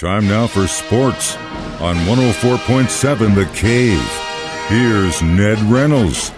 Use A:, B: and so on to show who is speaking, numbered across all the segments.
A: Time now for sports on 104.7 The Cave. Here's Ned Reynolds.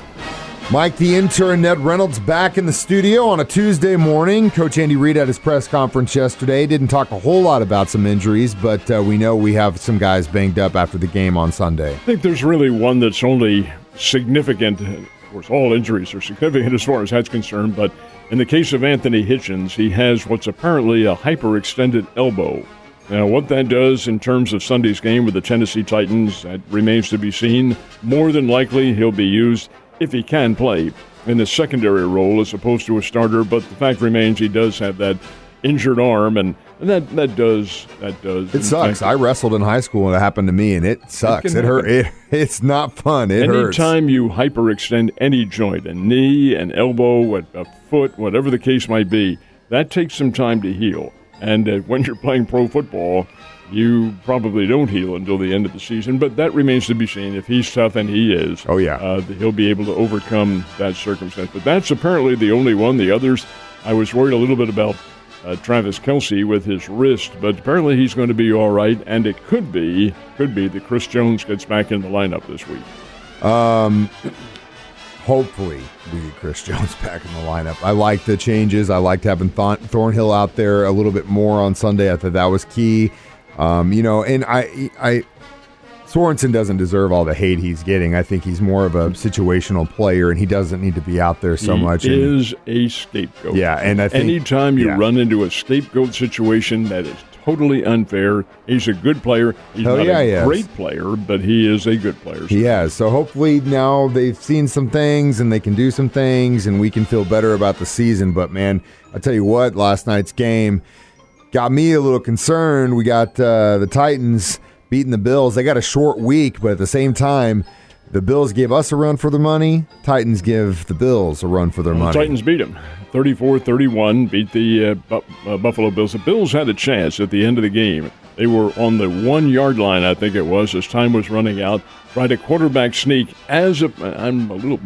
B: Mike, the intern, Ned Reynolds, back in the studio on a Tuesday morning. Coach Andy Reid at his press conference yesterday didn't talk a whole lot about some injuries, but we know we have some guys banged up after the game on Sunday.
C: I think there's really one that's only significant. Of course, all injuries are significant as far as that's concerned, but in the case of Anthony Hitchens, he has what's apparently a hyperextended elbow. Now, what that does in terms of Sunday's game with the Tennessee Titans, that remains to be seen. More than likely, he'll be used, if he can play, in a secondary role as opposed to a starter, but the fact remains he does have that injured arm, and that does.
B: It sucks. I wrestled in high school, and it happened to me, and it sucks. It hurt. It's not fun. It hurts.
C: Anytime you hyperextend any joint, a knee, an elbow, a foot, whatever the case might be, that takes some time to heal. And when you're playing pro football, you probably don't heal until the end of the season, but that remains to be seen. If he's tough, and he is, he'll be able to overcome that circumstance. But that's apparently the only one. The others, I was worried a little bit about Travis Kelce with his wrist, but apparently he's going to be all right, and it could be that Chris Jones gets back in the lineup this week.
B: Hopefully we get Chris Jones back in the lineup. I like the changes. I liked having Thornhill out there a little bit more on Sunday. I thought that was key. And I Sorensen doesn't deserve all the hate he's getting. I think he's more of a situational player, and he doesn't need to be out there so much.
C: He is a scapegoat.
B: Yeah, and I think
C: anytime you run into a scapegoat situation, that is totally unfair. He's a good player. He's not a great player, but he is a good player.
B: He has. So hopefully now they've seen some things, and they can do some things, and we can feel better about the season. But, man, I tell you what, last night's game got me a little concerned. We got the Titans beating the Bills. They got a short week, but at the same time, the Bills gave us a run for their money. Titans give the Bills a run for their money.
C: The Titans beat them 34-31, beat the Buffalo Bills. The Bills had a chance at the end of the game. They were on the 1 yard line, I think it was, as time was running out. Tried a quarterback sneak I'm a little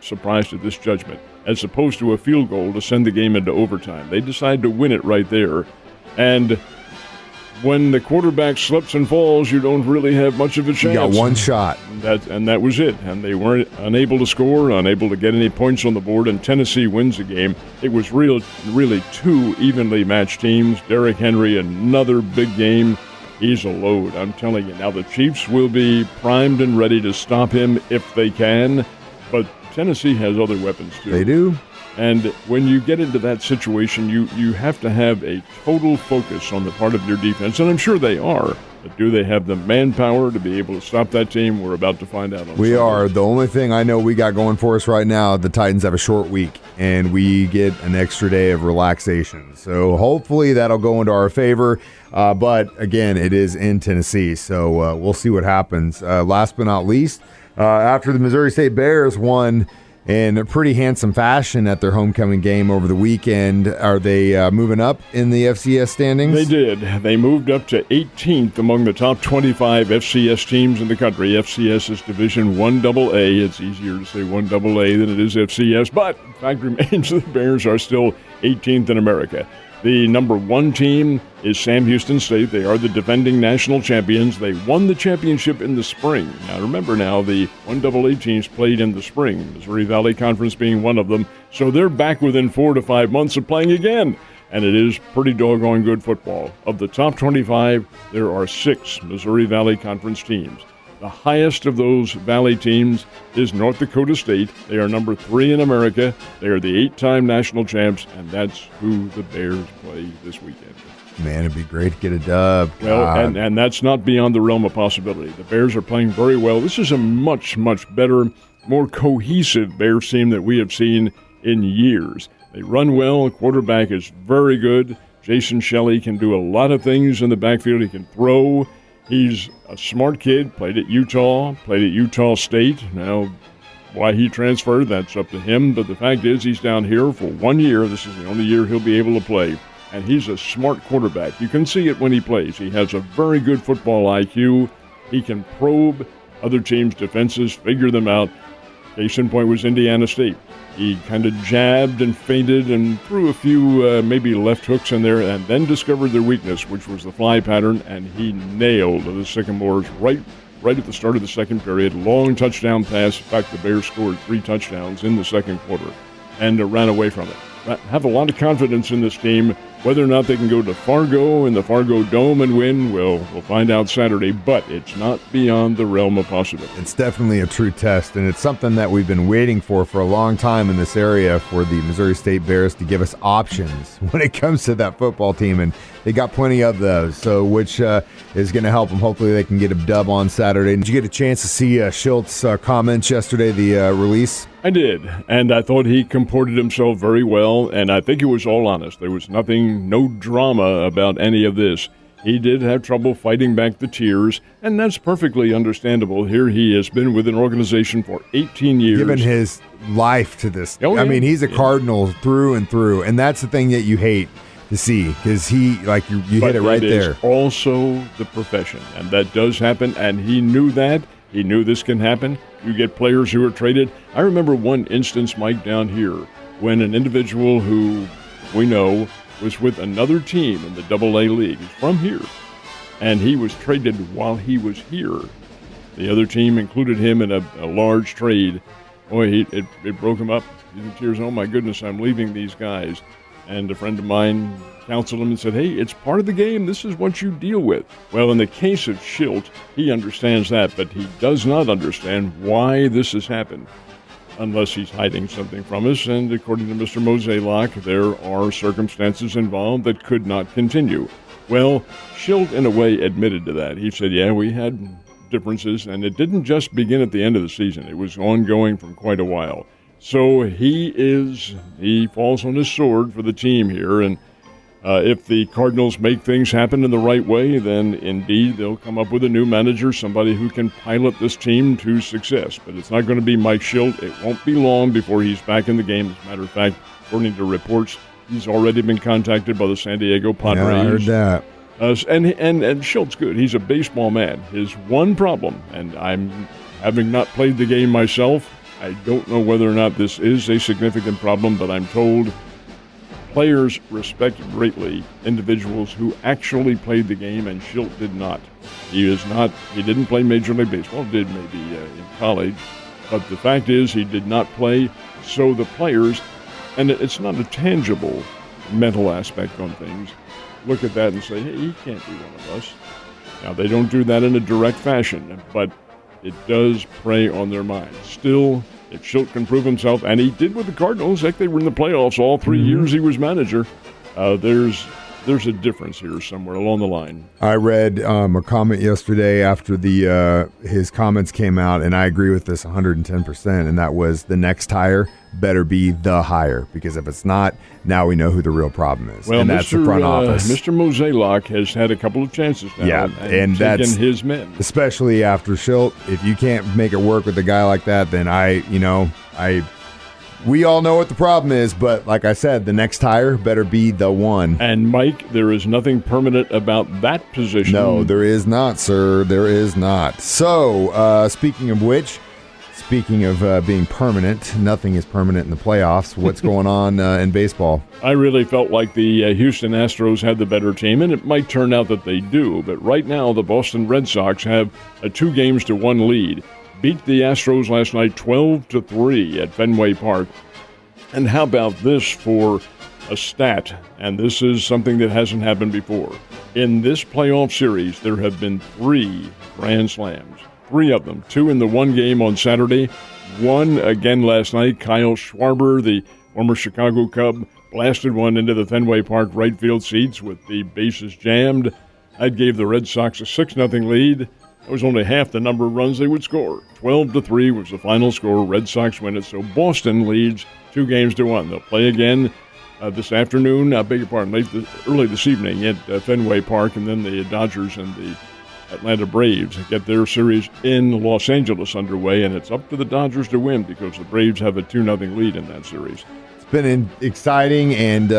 C: surprised at this judgment, as opposed to a field goal to send the game into overtime. They decided to win it right there. And when the quarterback slips and falls, you don't really have much of a chance.
B: You got one shot.
C: And that was it. And they weren't unable to score, unable to get any points on the board, and Tennessee wins the game. It was really two evenly matched teams. Derrick Henry, another big game. He's a load, I'm telling you. Now the Chiefs will be primed and ready to stop him if they can, but Tennessee has other weapons too.
B: They do.
C: And when you get into that situation, you have to have a total focus on the part of your defense, and I'm sure they are. But do they have the manpower to be able to stop that team? We're about to find out.
B: We are. The only thing I know we got going for us right now, the Titans have a short week, and we get an extra day of relaxation. So hopefully that'll go into our favor. But, again, it is in Tennessee, so we'll see what happens. Last but not least, after the Missouri State Bears won in a pretty handsome fashion at their homecoming game over the weekend, are they moving up in the FCS standings?
C: They did. They moved up to 18th among the top 25 FCS teams in the country. FCS is Division 1AA. It's easier to say 1AA than it is FCS, but the fact remains the Bears are still 18th in America. The number one team is Sam Houston State. They are the defending national champions. They won the championship in the spring. Now, remember the 1AA teams played in the spring, Missouri Valley Conference being one of them. So they're back within 4 to 5 months of playing again. And it is pretty doggone good football. Of the top 25, there are 6 Missouri Valley Conference teams. The highest of those Valley teams is North Dakota State. They are number 3 in America. They are the 8-time national champs, and that's who the Bears play this weekend.
B: Man, it'd be great to get a dub.
C: Well, and that's not beyond the realm of possibility. The Bears are playing very well. This is a much, much better, more cohesive Bears team that we have seen in years. They run well. The quarterback is very good. Jason Shelley can do a lot of things in the backfield. He can throw. He's a smart kid, played at Utah State. Now, why he transferred, that's up to him. But the fact is he's down here for 1 year. This is the only year he'll be able to play. And he's a smart quarterback. You can see it when he plays. He has a very good football IQ. He can probe other teams' defenses, figure them out. Case in point was Indiana State. He kind of jabbed and feinted and threw a few maybe left hooks in there and then discovered their weakness, which was the fly pattern, and he nailed the Sycamores right at the start of the second period. Long touchdown pass. In fact, the Bears scored 3 touchdowns in the second quarter and ran away from it. Have a lot of confidence in this team. Whether or not they can go to Fargo in the Fargo Dome and win, we'll find out Saturday, but it's not beyond the realm of possibility.
B: It's definitely a true test, and it's something that we've been waiting for a long time in this area for the Missouri State Bears to give us options when it comes to that football team, and they got plenty of those, so which is going to help them. Hopefully they can get a dub on Saturday. Did you get a chance to see Schultz's comments yesterday, the release?
C: I did, and I thought he comported himself very well, and I think it was all honest. There was no drama about any of this. He did have trouble fighting back the tears, and that's perfectly understandable. Here he has been with an organization for 18 years.
B: Given his life to this.
C: Oh, yeah.
B: I mean, he's a Cardinal through and through, and that's the thing that you hate to see, because he, like, you hit it right there.
C: But it is also the profession, and that does happen, and he knew that. He knew this can happen. You get players who are traded. I remember one instance, Mike, down here, when an individual who we know was with another team in the AA League. He's from here, and he was traded while he was here. The other team included him in a large trade. Boy, it broke him up. He's in tears. Oh, my goodness, I'm leaving these guys. And a friend of mine counseled him and said, hey, it's part of the game. This is what you deal with. Well, in the case of Schilt, he understands that, but he does not understand why this has happened, unless he's hiding something from us. And according to Mr. Moselak, there are circumstances involved that could not continue. Well, Schilt, in a way, admitted to that. He said, yeah, we had differences, and it didn't just begin at the end of the season. It was ongoing for quite a while. So he falls on his sword for the team here, and if the Cardinals make things happen in the right way, then indeed they'll come up with a new manager, somebody who can pilot this team to success. But it's not going to be Mike Schilt. It won't be long before he's back in the game. As a matter of fact, according to reports, he's already been contacted by the San Diego Padres.
B: Yeah, I heard that.
C: And Schultz good. He's a baseball man. His one problem, and I'm having not played the game myself, I don't know whether or not this is a significant problem, but I'm told players respect greatly individuals who actually played the game, and Schilt did not. He didn't play Major League Baseball, did maybe in college, but the fact is he did not play, so the players, and it's not a tangible mental aspect on things, look at that and say, hey, he can't be one of us. Now, they don't do that in a direct fashion, but it does prey on their minds. Still, if Schilt can prove himself, and he did with the Cardinals, heck, they were in the playoffs all 3 years he was manager, there's a difference here somewhere along the line.
B: I read a comment yesterday after his comments came out, and I agree with this 110%, and that was the next hire better be the hire, because if it's not, now we know who the real problem is,
C: well,
B: and that's the front office.
C: Mr. Moselak has had a couple of chances now,
B: yeah, and that's
C: his men.
B: Especially after Schilt, if you can't make it work with a guy like that, then we all know what the problem is, but like I said, the next hire better be the one.
C: And Mike, there is nothing permanent about that position.
B: No, there is not, sir. There is not. So, speaking of being permanent, nothing is permanent in the playoffs. What's going on in baseball?
C: I really felt like the Houston Astros had the better team, and it might turn out that they do. But right now, the Boston Red Sox have a 2-1 lead. Beat the Astros last night 12-3 at Fenway Park. And how about this for a stat? And this is something that hasn't happened before. In this playoff series, there have been 3 grand slams. 3 of them. 2 in the one game on Saturday. 1 again last night. Kyle Schwarber, the former Chicago Cub, blasted one into the Fenway Park right field seats with the bases jammed. That gave the Red Sox a 6-0 lead. That was only half the number of runs they would score. 12-3 was the final score. Red Sox win it. So Boston leads 2-1. They'll play again this afternoon. Early this evening at Fenway Park, and then the Dodgers and the Atlanta Braves get their series in Los Angeles underway, and it's up to the Dodgers to win because the Braves have a 2-0 lead in that series.
B: been exciting, and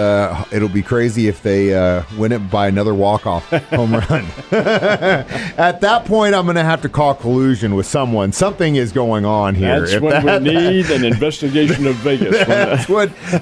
B: it'll be crazy if they win it by another walk-off home run. At that point, I'm going to have to call collusion with someone. Something is going on here.
C: That's when we need an investigation of Vegas.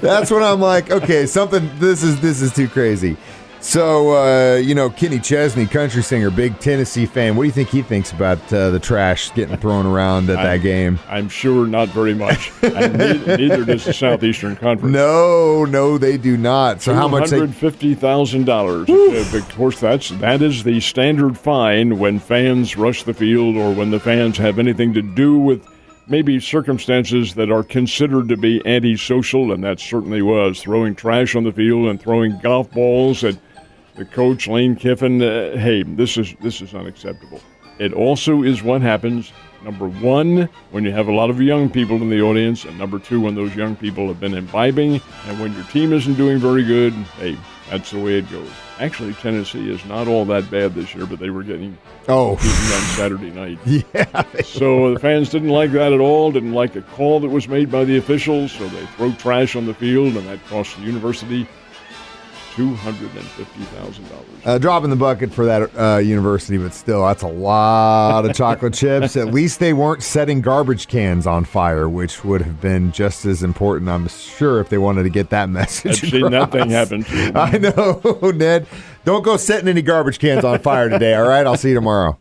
B: That's when I'm like, okay, something. This is too crazy. So, Kenny Chesney, country singer, big Tennessee fan. What do you think he thinks about the trash getting thrown around at that game?
C: I'm sure not very much. And neither does the Southeastern Conference.
B: No, they do not. So how much?
C: $250,000. Of course, that is the standard fine when fans rush the field or when the fans have anything to do with maybe circumstances that are considered to be antisocial, and that certainly was. Throwing trash on the field and throwing golf balls at the coach, Lane Kiffin. Hey, this is unacceptable. It also is what happens, number one, when you have a lot of young people in the audience, and number two, when those young people have been imbibing, and when your team isn't doing very good, hey, that's the way it goes. Actually, Tennessee is not all that bad this year, but they were getting beaten on Saturday night.
B: Yeah.
C: So the fans didn't like that at all, didn't like a call that was made by the officials, so they throw trash on the field, and that cost the university $250,000.
B: Drop in the bucket for that university, but still, that's a lot of chocolate chips. At least they weren't setting garbage cans on fire, which would have been just as important, I'm sure, if they wanted to get that message
C: I've seen that thing happen, too.
B: I know, Ned. Don't go setting any garbage cans on fire today, all right? I'll see you tomorrow.